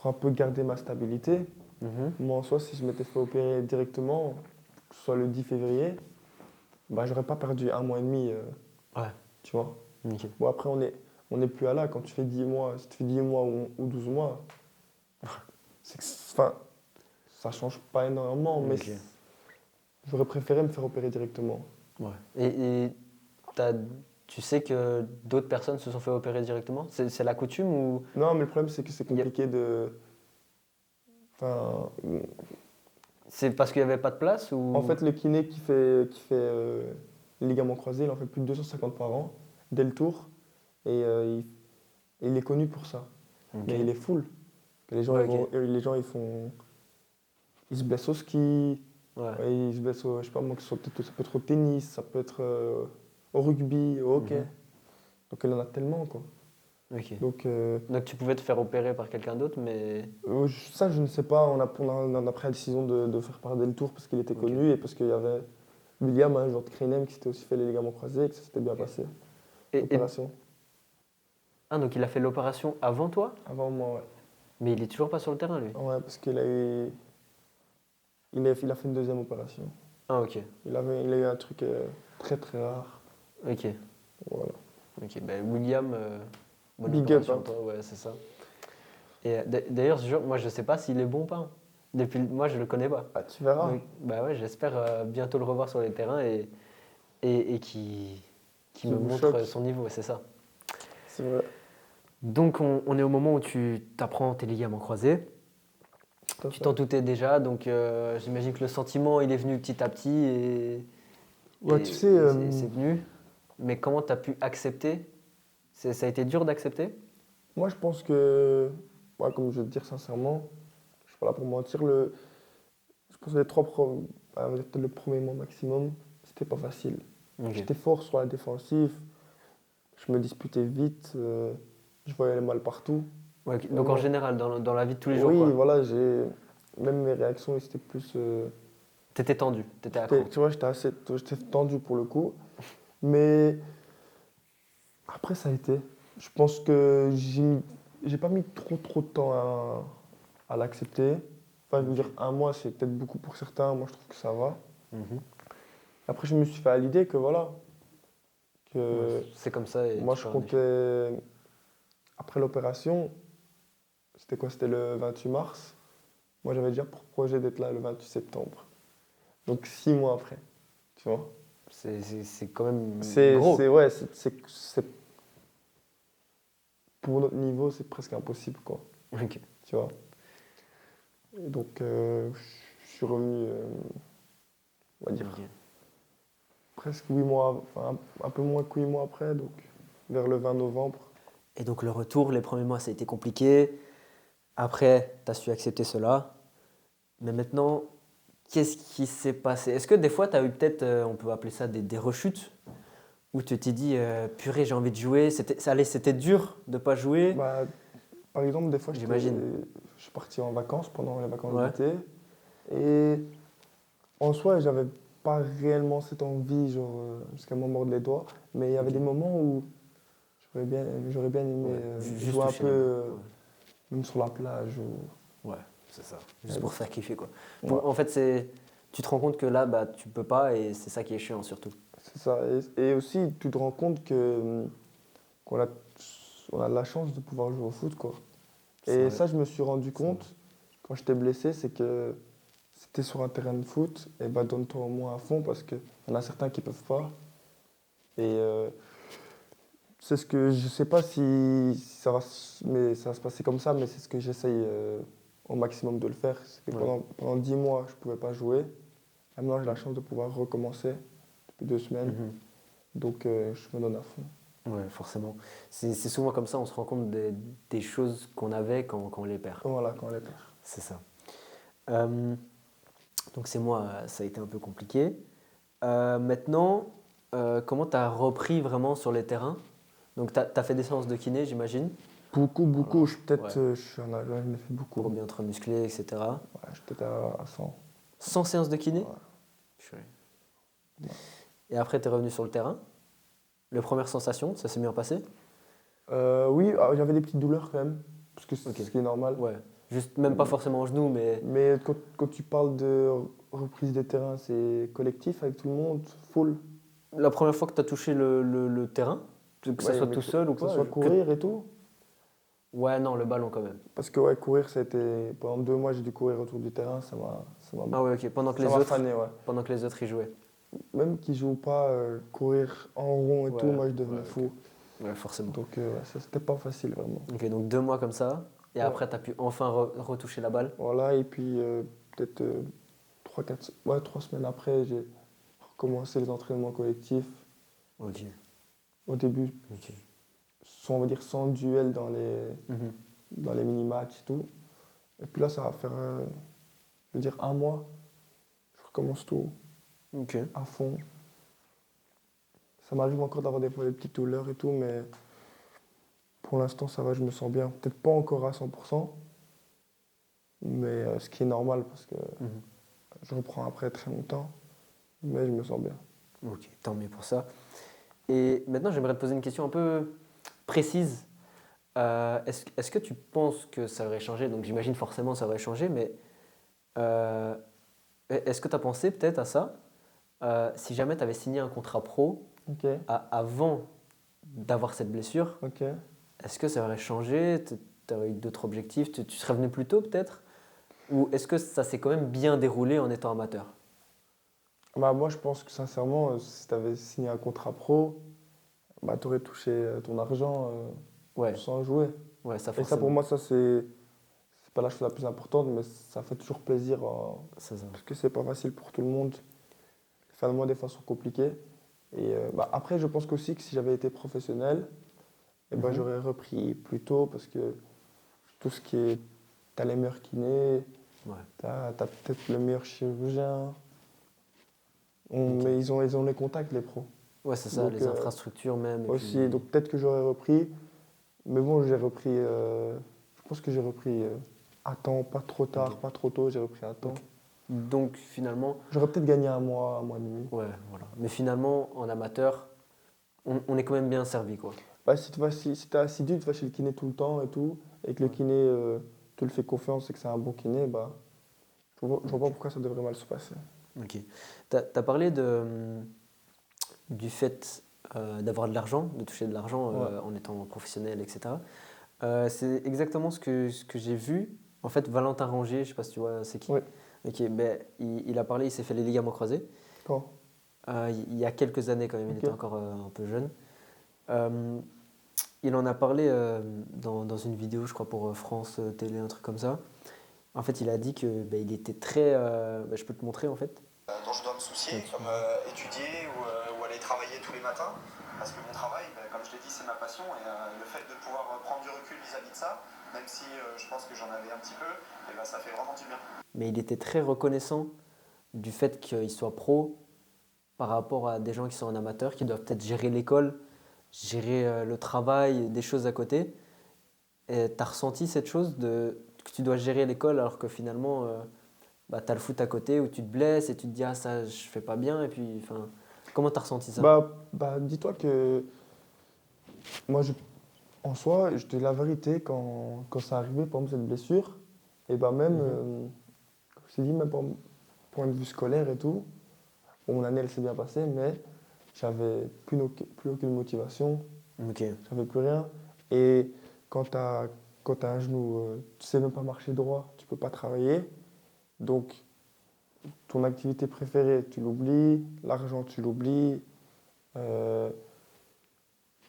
[SPEAKER 1] un peu garder ma stabilité.
[SPEAKER 2] Mhm.
[SPEAKER 1] Moi, en soi, si je m'étais fait opérer directement, que ce soit le 10 février, bah, j'aurais pas perdu un mois et demi,
[SPEAKER 2] Ouais.
[SPEAKER 1] tu vois.
[SPEAKER 2] Ok.
[SPEAKER 1] Bon, après, on est plus à là. Quand tu fais 10 mois, si tu fais 10 mois ou 12 mois, enfin, ça change pas énormément, mais
[SPEAKER 2] Ok.
[SPEAKER 1] j'aurais préféré me faire opérer directement.
[SPEAKER 2] Ouais. Et t'as- tu sais que d'autres personnes se sont fait opérer directement? C'est la coutume ou
[SPEAKER 1] Non, mais le problème, c'est que c'est
[SPEAKER 2] il y a-
[SPEAKER 1] compliqué de. Enfin,
[SPEAKER 2] c'est parce qu'il n'y avait pas de place
[SPEAKER 1] en
[SPEAKER 2] ou.
[SPEAKER 1] fait, le kiné qui fait les ligaments croisés, il en fait plus de 250 par an, dès le tour. Et il est connu pour ça.
[SPEAKER 2] Ok.
[SPEAKER 1] Mais il est full. Que les gens,
[SPEAKER 2] Ouais,
[SPEAKER 1] ils vont-
[SPEAKER 2] ok.
[SPEAKER 1] les gens ils se blessent au ski,
[SPEAKER 2] Ouais.
[SPEAKER 1] ouais, ils se blessent je sais pas moi, ça peut être au tennis, ça peut être au rugby, au hockey.
[SPEAKER 2] Mhm.
[SPEAKER 1] Donc il y en a tellement, quoi.
[SPEAKER 2] Ok.
[SPEAKER 1] Donc
[SPEAKER 2] Donc tu pouvais te faire opérer par quelqu'un d'autre, mais.
[SPEAKER 1] ça, je ne sais pas. On a pris la décision de faire Paradis le Tour parce qu'il était
[SPEAKER 2] Ok.
[SPEAKER 1] connu et parce qu'il y avait William, un joueur de Crinem, qui s'était aussi fait les ligaments croisés et que ça s'était bien
[SPEAKER 2] Ok.
[SPEAKER 1] passé.
[SPEAKER 2] Et...
[SPEAKER 1] L'opération.
[SPEAKER 2] Ah, donc il a fait l'opération avant toi,
[SPEAKER 1] Avant moi, ouais.
[SPEAKER 2] mais il est toujours pas sur le terrain, lui.
[SPEAKER 1] Ouais, parce il a fait une deuxième opération.
[SPEAKER 2] Ah, ok.
[SPEAKER 1] Il a eu un truc très très rare.
[SPEAKER 2] Ok.
[SPEAKER 1] Voilà.
[SPEAKER 2] Ok. Ben, William, bonne
[SPEAKER 1] Big up,
[SPEAKER 2] opération
[SPEAKER 1] hein.
[SPEAKER 2] à toi, ouais, c'est ça. Et d'ailleurs, ce jour, moi, je sais pas s'il est bon ou pas, hein. Moi, je le connais pas.
[SPEAKER 1] Ah, tu verras.
[SPEAKER 2] Donc, bah ouais, j'espère bientôt le revoir sur les terrains et qui
[SPEAKER 1] Qui
[SPEAKER 2] me
[SPEAKER 1] vous
[SPEAKER 2] montre
[SPEAKER 1] choque.
[SPEAKER 2] son niveau, c'est ça.
[SPEAKER 1] C'est vrai.
[SPEAKER 2] Donc, on est au moment où tu t'apprends tes ligaments croisés.
[SPEAKER 1] Tout à
[SPEAKER 2] Tu
[SPEAKER 1] fait.
[SPEAKER 2] t'en doutais déjà, donc j'imagine que le sentiment, il est venu petit à petit
[SPEAKER 1] Ouais, tu sais,
[SPEAKER 2] c'est venu. Mais comment tu as pu accepter? Ça a été dur d'accepter?
[SPEAKER 1] moi je pense que, ouais, comme je vais te dire sincèrement, je suis pas là pour mentir, je pense que on va dire peut-être le premier mois maximum, c'était pas facile.
[SPEAKER 2] Ok.
[SPEAKER 1] J'étais fort sur la défensive, je me disputais vite, je voyais le mal partout.
[SPEAKER 2] Ouais, ok. Donc en
[SPEAKER 1] Vraiment.
[SPEAKER 2] général, dans la vie de tous les jours,
[SPEAKER 1] Oui,
[SPEAKER 2] quoi.
[SPEAKER 1] voilà, même mes réactions, c'était plus.
[SPEAKER 2] T'étais tendu, t'étais à cran.
[SPEAKER 1] Tu vois, j'étais tendu pour le coup. Mais après, ça a été. Je pense que j'ai pas mis trop de temps à l'accepter. Enfin, je veux
[SPEAKER 2] Ok.
[SPEAKER 1] dire, un mois, c'est peut-être beaucoup pour certains. Moi, je trouve que ça va.
[SPEAKER 2] Mhm.
[SPEAKER 1] Après, je me suis fait à l'idée que voilà,
[SPEAKER 2] Ouais,
[SPEAKER 1] que
[SPEAKER 2] c'est comme ça et
[SPEAKER 1] moi,
[SPEAKER 2] tu
[SPEAKER 1] je
[SPEAKER 2] pars en échec.
[SPEAKER 1] comptais. Après l'opération, c'était quoi? C'était le 28 mars. Moi, j'avais déjà pour projet d'être là le 28 septembre. Donc, 6 mois après. Tu vois?
[SPEAKER 2] C'est quand même
[SPEAKER 1] C'est,
[SPEAKER 2] gros.
[SPEAKER 1] ouais, pour notre niveau, c'est presque impossible, quoi.
[SPEAKER 2] Ok.
[SPEAKER 1] Tu vois? Et donc, je suis revenu, on va dire,
[SPEAKER 2] Ok.
[SPEAKER 1] presque 8 mois, enfin, un peu moins que 8 mois après, donc vers le 20 novembre.
[SPEAKER 2] Et donc le retour, les premiers mois, ça a été compliqué. Après, tu as su accepter cela. Mais maintenant, qu'est-ce qui s'est passé? Est-ce que des fois, tu as eu peut-être, on peut appeler ça des rechutes, où tu t'es dit, purée, j'ai envie de jouer. C'était dur de ne pas jouer,
[SPEAKER 1] Bah, par exemple, des fois,
[SPEAKER 2] j'imagine.
[SPEAKER 1] je suis parti en vacances pendant les vacances
[SPEAKER 2] Ouais.
[SPEAKER 1] d'été. Et en soi, j'avais pas réellement cette envie, genre, jusqu'à me mordre les doigts. Mais il y avait
[SPEAKER 2] Ok.
[SPEAKER 1] des moments où j'aurais bien aimé
[SPEAKER 2] Ouais. Juste
[SPEAKER 1] jouer un
[SPEAKER 2] toucher
[SPEAKER 1] peu,
[SPEAKER 2] la balle.
[SPEAKER 1] même sur la plage.
[SPEAKER 2] Ouais, c'est ça.
[SPEAKER 1] Ouais,
[SPEAKER 2] Juste pour faire kiffer, quoi.
[SPEAKER 1] ouais,
[SPEAKER 2] En fait, tu te rends compte que là, bah, tu peux pas et c'est ça qui est chiant, surtout.
[SPEAKER 1] c'est ça. Et aussi, tu te rends compte qu'on a, on a de la chance de pouvoir jouer au foot, quoi.
[SPEAKER 2] C'est
[SPEAKER 1] Et
[SPEAKER 2] vrai.
[SPEAKER 1] ça, je me suis rendu
[SPEAKER 2] C'est vrai.
[SPEAKER 1] compte quand j'étais blessé, c'est que c'était sur un terrain de foot, et bah donne-toi au moins à fond parce qu'il y en a certains qui peuvent pas. Et c'est ce que je sais pas si ça va, mais ça va se passer comme ça, mais c'est ce que j'essaye au maximum de le faire. C'est que
[SPEAKER 2] Ouais.
[SPEAKER 1] pendant 10 mois, je pouvais pas jouer. Maintenant, j'ai la chance de pouvoir recommencer depuis 2 semaines.
[SPEAKER 2] Mhm.
[SPEAKER 1] Donc, je me donne à fond.
[SPEAKER 2] Ouais, forcément. C'est souvent comme ça, on se rend compte des choses qu'on avait quand on les perd.
[SPEAKER 1] Voilà, quand elle est perd.
[SPEAKER 2] C'est ça. Euh, donc c'est moi, ça a été un peu compliqué. Maintenant, comment tu as repris vraiment sur les terrains? Donc tu as fait des séances de kiné, j'imagine,
[SPEAKER 1] Beaucoup.
[SPEAKER 2] Ouais.
[SPEAKER 1] J'en ai fait beaucoup.
[SPEAKER 2] Pour bien te muscler, etc.
[SPEAKER 1] Ouais, je suis peut-être à 100.
[SPEAKER 2] Sans séance de kiné?
[SPEAKER 1] Ouais.
[SPEAKER 2] Purée.
[SPEAKER 1] Ouais.
[SPEAKER 2] Et après, tu es revenu sur le terrain. Les premières sensations, ça s'est bien passé?
[SPEAKER 1] Oui, j'avais des petites douleurs quand même, parce que c'est
[SPEAKER 2] Ok.
[SPEAKER 1] ce qui est normal.
[SPEAKER 2] Ouais. Juste, même pas forcément au genou, mais
[SPEAKER 1] Mais quand tu parles de reprise des terrains, c'est collectif avec tout le monde, full.
[SPEAKER 2] la première fois que tu as touché le terrain, que ce
[SPEAKER 1] Ouais,
[SPEAKER 2] soit
[SPEAKER 1] mais
[SPEAKER 2] tout seul ou
[SPEAKER 1] que ce
[SPEAKER 2] pas,
[SPEAKER 1] soit courir et tout.
[SPEAKER 2] Ouais, non, le ballon quand même.
[SPEAKER 1] Parce que ouais, courir, pendant 2 mois, j'ai dû courir autour du terrain,
[SPEAKER 2] Ah ouais, ok.
[SPEAKER 1] ça m'a fané, ouais.
[SPEAKER 2] Pendant que les autres y jouaient.
[SPEAKER 1] Même qui jouent pas, courir en rond et tout,
[SPEAKER 2] Ouais,
[SPEAKER 1] moi je devenais
[SPEAKER 2] ouais, ok.
[SPEAKER 1] fou.
[SPEAKER 2] Ouais, forcément.
[SPEAKER 1] Donc ouais, ça c'était pas facile vraiment.
[SPEAKER 2] Ok, donc 2 mois comme ça, et
[SPEAKER 1] Ouais.
[SPEAKER 2] après, tu as pu enfin retoucher la balle.
[SPEAKER 1] Voilà, et puis peut-être 3 semaines après, j'ai recommencé les entraînements collectifs.
[SPEAKER 2] Ok.
[SPEAKER 1] Au début,
[SPEAKER 2] Ok.
[SPEAKER 1] on va dire, sans duel
[SPEAKER 2] Mhm.
[SPEAKER 1] dans les mini-matchs et tout. Et puis là, ça va faire, je veux dire, un mois. Je recommence tout
[SPEAKER 2] Ok.
[SPEAKER 1] à fond. Ça m'arrive encore d'avoir des fois des petites douleurs et tout, mais pour l'instant, ça va, je me sens bien. Peut-être pas encore à 100%, mais ce qui est normal parce que
[SPEAKER 2] Mhm.
[SPEAKER 1] je reprends après très longtemps, mais je me sens bien.
[SPEAKER 2] Ok, tant mieux pour ça. Et maintenant, j'aimerais te poser une question un peu précise. Est-ce que tu penses que ça aurait changé? Donc j'imagine forcément ça aurait changé, mais euh, est-ce que tu as pensé peut-être à ça si jamais tu avais signé un contrat pro
[SPEAKER 1] Ok,
[SPEAKER 2] avant d'avoir cette blessure,
[SPEAKER 1] ok.
[SPEAKER 2] est-ce que ça aurait changé? Tu aurais eu d'autres objectifs? Tu serais venu plus tôt peut-être? Ou est-ce que ça s'est quand même bien déroulé en étant amateur?
[SPEAKER 1] Bah, moi, je pense que sincèrement, si tu avais signé un contrat pro, bah, tu aurais touché ton argent
[SPEAKER 2] Ouais,
[SPEAKER 1] sans jouer.
[SPEAKER 2] ouais, ça
[SPEAKER 1] Et ça, pour
[SPEAKER 2] forcément.
[SPEAKER 1] moi, ça, c'est pas la chose la plus importante, mais ça fait toujours plaisir
[SPEAKER 2] Ça.
[SPEAKER 1] parce que c'est pas facile pour tout le monde. Les fins de mois, des fois, sont compliquées. Et bah, après, je pense qu'aussi que si j'avais été professionnel, eh ben,
[SPEAKER 2] Mhm.
[SPEAKER 1] j'aurais repris plus tôt parce que tout ce qui est. Tu as les meilleurs kinés,
[SPEAKER 2] Ouais,
[SPEAKER 1] tu as peut-être le meilleur chirurgien.
[SPEAKER 2] ok.
[SPEAKER 1] Mais ils ont les contacts, les pros.
[SPEAKER 2] Ouais, c'est ça,
[SPEAKER 1] Donc,
[SPEAKER 2] les infrastructures même. Et
[SPEAKER 1] aussi,
[SPEAKER 2] puis...
[SPEAKER 1] donc peut-être que j'aurais repris. Mais bon, j'ai repris. Je pense que j'ai repris à temps, pas trop
[SPEAKER 2] Ok.
[SPEAKER 1] tard, pas trop tôt, j'ai repris à temps.
[SPEAKER 2] Ok. Donc finalement,
[SPEAKER 1] J'aurais peut-être gagné un mois et demi.
[SPEAKER 2] ouais, voilà. Mais finalement, en amateur, on est quand même bien servi, quoi.
[SPEAKER 1] Bah, si t'es assidu, tu vas chez le kiné tout le temps et tout, et que le
[SPEAKER 2] Ouais.
[SPEAKER 1] kiné te le fait confiance et que c'est un bon kiné, bah, je vois pas
[SPEAKER 2] Ok.
[SPEAKER 1] pourquoi ça devrait mal se passer.
[SPEAKER 2] Ok. T'as parlé du fait d'avoir de l'argent, de toucher de l'argent
[SPEAKER 1] Ouais,
[SPEAKER 2] en étant professionnel, etc. C'est exactement ce que j'ai vu. En fait, Valentin Rangier, je sais pas si tu vois, c'est qui?
[SPEAKER 1] oui,
[SPEAKER 2] Ok, ben, il a parlé, il s'est fait les ligaments croisés.
[SPEAKER 1] quand?
[SPEAKER 2] Il y a quelques années quand même, il
[SPEAKER 1] Ok,
[SPEAKER 2] était encore un peu jeune. Euh, il en a parlé dans une vidéo, je crois, pour France Télé, un truc comme ça. En fait, il a dit que ben, il était très. Je peux te montrer en fait.
[SPEAKER 3] Dont je dois me soucier, comme étudier ou aller travailler tous les matins. Parce que mon travail, comme je l'ai dit, c'est ma passion. Et le fait de pouvoir prendre du recul vis-à-vis de ça, même si je pense que j'en avais un petit peu, et ça fait vraiment du bien.
[SPEAKER 2] Mais il était très reconnaissant du fait qu'il soit pro par rapport à des gens qui sont en amateur, qui doivent peut-être gérer l'école, gérer le travail, des choses à côté. Et tu as ressenti cette chose que tu dois gérer l'école alors que finalement, bah, tu as le foot à côté où tu te blesses et tu te dis ah ça je fais pas bien. Et puis, enfin, comment tu as ressenti ça?
[SPEAKER 1] bah dis-toi que moi, en soi, je te dis la vérité, quand ça arrivait, par exemple, cette blessure, et bah même,
[SPEAKER 2] Mhm.
[SPEAKER 1] comme je t'ai dit, même point de vue scolaire et tout, bon, mon année, elle s'est bien passée, mais j'avais plus aucune motivation,
[SPEAKER 2] Ok.
[SPEAKER 1] j'avais plus rien. Et quand tu as un genou, tu sais même pas marcher droit, tu peux pas travailler. Donc, ton activité préférée, tu l'oublies, l'argent, tu l'oublies, euh,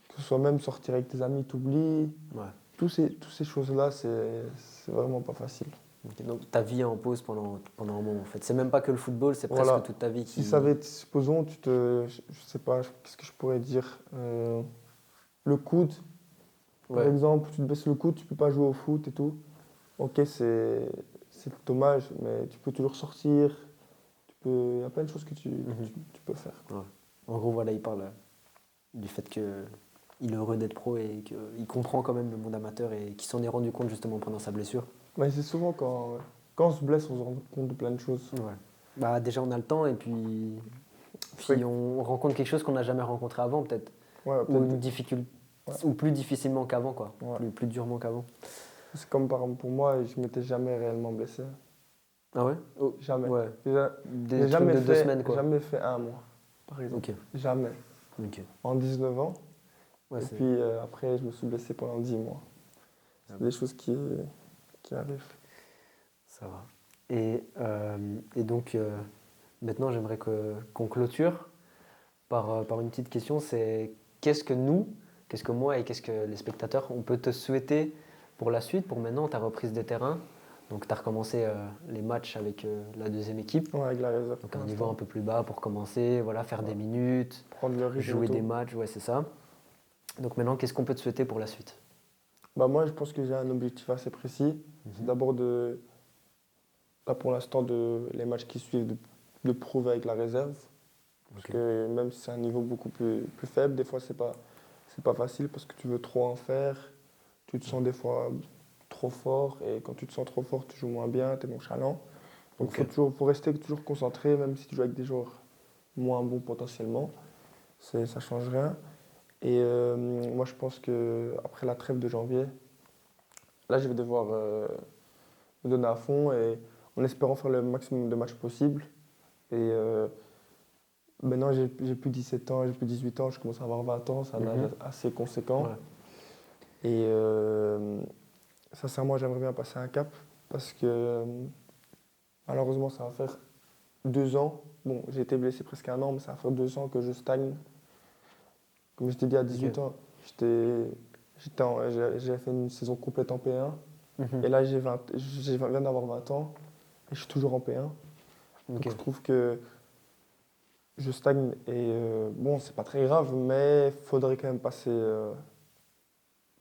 [SPEAKER 1] que ce soit même sortir avec tes amis, tu oublies.
[SPEAKER 2] Ouais.
[SPEAKER 1] Toutes ces choses-là, c'est vraiment pas facile.
[SPEAKER 2] Ok. Donc ta vie est en pause pendant un moment en fait. C'est même pas que le football, c'est presque
[SPEAKER 1] Voilà.
[SPEAKER 2] toute ta vie
[SPEAKER 1] Si ça
[SPEAKER 2] qui.
[SPEAKER 1] avait été, supposons, je sais pas, qu'est-ce que je pourrais dire le coude, par
[SPEAKER 2] Ouais.
[SPEAKER 1] exemple, tu te baisses le coude, tu peux pas jouer au foot et tout. Ok, c'est dommage, mais tu peux toujours sortir. Il y a plein de choses que
[SPEAKER 2] Mhm.
[SPEAKER 1] tu peux faire.
[SPEAKER 2] Ouais. En gros, voilà, il parle du fait que il est heureux d'être pro et qu'il comprend quand même le monde amateur et qu'il s'en est rendu compte justement pendant sa blessure.
[SPEAKER 1] Mais c'est souvent quand on se blesse, on se rend compte de plein de choses.
[SPEAKER 2] Ouais. Bah déjà on a le temps et puis
[SPEAKER 1] C'est
[SPEAKER 2] puis on rencontre quelque chose qu'on n'a jamais rencontré avant peut-être
[SPEAKER 1] ouais,
[SPEAKER 2] ou
[SPEAKER 1] peut-être.
[SPEAKER 2] une difficulté
[SPEAKER 1] Ouais,
[SPEAKER 2] ou plus difficilement qu'avant quoi,
[SPEAKER 1] ouais.
[SPEAKER 2] plus durement qu'avant.
[SPEAKER 1] C'est comme par exemple pour moi, je m'étais jamais réellement blessé.
[SPEAKER 2] Ah ouais? Oh,
[SPEAKER 1] Jamais.
[SPEAKER 2] ouais.
[SPEAKER 1] Déjà,
[SPEAKER 2] Des trucs de 2 semaines quoi.
[SPEAKER 1] jamais fait un mois, par exemple.
[SPEAKER 2] Ok.
[SPEAKER 1] Jamais.
[SPEAKER 2] Ok.
[SPEAKER 1] En 19 ans.
[SPEAKER 2] Ouais
[SPEAKER 1] Et
[SPEAKER 2] c'est.
[SPEAKER 1] puis après, je me suis blessé pendant 10 mois.
[SPEAKER 2] Ah
[SPEAKER 1] C'est
[SPEAKER 2] bon,
[SPEAKER 1] des choses qui arrivent.
[SPEAKER 2] ça va. Et donc maintenant j'aimerais qu'on clôture par une petite question, c'est qu'est-ce que nous, qu'est-ce que moi et qu'est-ce que les spectateurs, on peut te souhaiter pour la suite, pour maintenant ta reprise des terrains. Donc tu as recommencé les matchs avec la deuxième équipe,
[SPEAKER 1] Ouais, avec la réserve
[SPEAKER 2] donc
[SPEAKER 1] pour
[SPEAKER 2] un niveau un
[SPEAKER 1] l'instant.
[SPEAKER 2] peu plus bas pour commencer, voilà, faire
[SPEAKER 1] Ouais.
[SPEAKER 2] des minutes,
[SPEAKER 1] Prendre le rythme et
[SPEAKER 2] jouer des
[SPEAKER 1] tout.
[SPEAKER 2] matchs, ouais c'est ça. Donc maintenant, qu'est-ce qu'on peut te souhaiter pour la suite?
[SPEAKER 1] Bah, moi, je pense que j'ai un objectif assez précis. C'est d'abord là pour l'instant, les matchs qui suivent, de prouver avec la réserve. Parce
[SPEAKER 2] Ok.
[SPEAKER 1] que même si c'est un niveau beaucoup plus faible, des fois, c'est pas facile parce que tu veux trop en faire. Tu te sens des fois trop fort et quand tu te sens trop fort, tu joues moins bien, tu es nonchalant. Donc
[SPEAKER 2] Ok.
[SPEAKER 1] faut rester toujours concentré, même si tu joues avec des joueurs moins bons potentiellement. Ça change rien. Et moi, je pense qu'après la trêve de janvier, là, je vais devoir me donner à fond et en espérant faire le maximum de matchs possible. Et maintenant, j'ai plus 17 ans, j'ai plus 18 ans, je commence à avoir 20 ans, c'est un âge assez conséquent.
[SPEAKER 2] Ouais.
[SPEAKER 1] Et sincèrement, j'aimerais bien passer un cap parce que malheureusement, ça va faire 2 ans. Bon, j'ai été blessé presque un an, mais ça va faire 2 ans que je stagne. Comme je t'ai dit, à 18 ans, j'ai fait une saison complète en P1.
[SPEAKER 2] Mhm.
[SPEAKER 1] Et là, je viens d'avoir 20 ans et je suis toujours en P1. Donc
[SPEAKER 2] Ok.
[SPEAKER 1] je trouve que je stagne et bon, c'est pas très grave, mais il faudrait quand même passer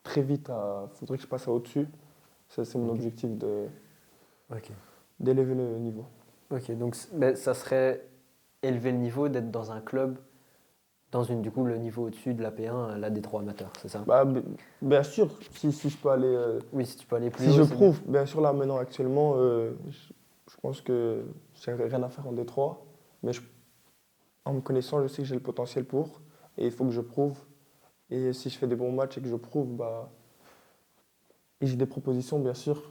[SPEAKER 1] très vite faudrait que je passe à au-dessus. C'est mon
[SPEAKER 2] Ok.
[SPEAKER 1] objectif
[SPEAKER 2] Ok.
[SPEAKER 1] d'élever le niveau.
[SPEAKER 2] Ok. Donc, ben, ça serait élever le niveau, d'être dans un club, du coup, le niveau au-dessus de la P1, la D3 amateur, c'est ça?
[SPEAKER 1] Bah, bien sûr, si je peux aller.
[SPEAKER 2] Oui, si tu peux aller plus
[SPEAKER 1] Si
[SPEAKER 2] haut,
[SPEAKER 1] je
[SPEAKER 2] c'est bien.
[SPEAKER 1] prouve, bien sûr, là maintenant, actuellement, je pense que j'ai rien à faire en D3, mais en me connaissant, je sais que j'ai le potentiel pour, et il faut que je prouve. Et si je fais des bons matchs et que je prouve, bah, et j'ai des propositions, bien sûr,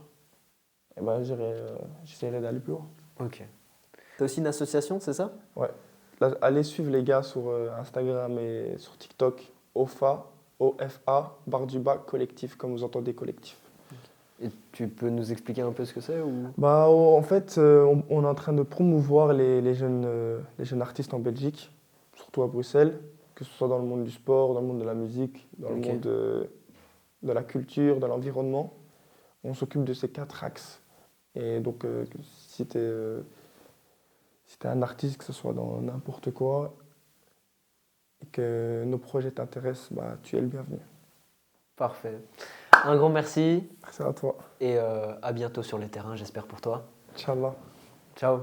[SPEAKER 1] et bah, j'essaierai d'aller plus loin.
[SPEAKER 2] Ok. T'as aussi une association, c'est ça?
[SPEAKER 1] Ouais. Là, allez suivre les gars sur Instagram et sur TikTok, OFA, OFA, barre du bas, collectif, comme vous entendez, collectif.
[SPEAKER 2] Et tu peux nous expliquer un peu ce que c'est ou...
[SPEAKER 1] Bah, en fait, on est en train de promouvoir les jeunes artistes en Belgique, surtout à Bruxelles, que ce soit dans le monde du sport, dans le monde de la musique, dans le
[SPEAKER 2] Ok.
[SPEAKER 1] monde de la culture, de l'environnement. On s'occupe de ces 4 axes. Et donc, si tu es, un artiste, que ce soit dans n'importe quoi, et que nos projets t'intéressent, bah, tu es le bienvenu.
[SPEAKER 2] Parfait. Un grand merci
[SPEAKER 1] Merci à toi.
[SPEAKER 2] et à bientôt sur les terrains, j'espère pour toi.
[SPEAKER 1] Inch'Allah.
[SPEAKER 2] Ciao.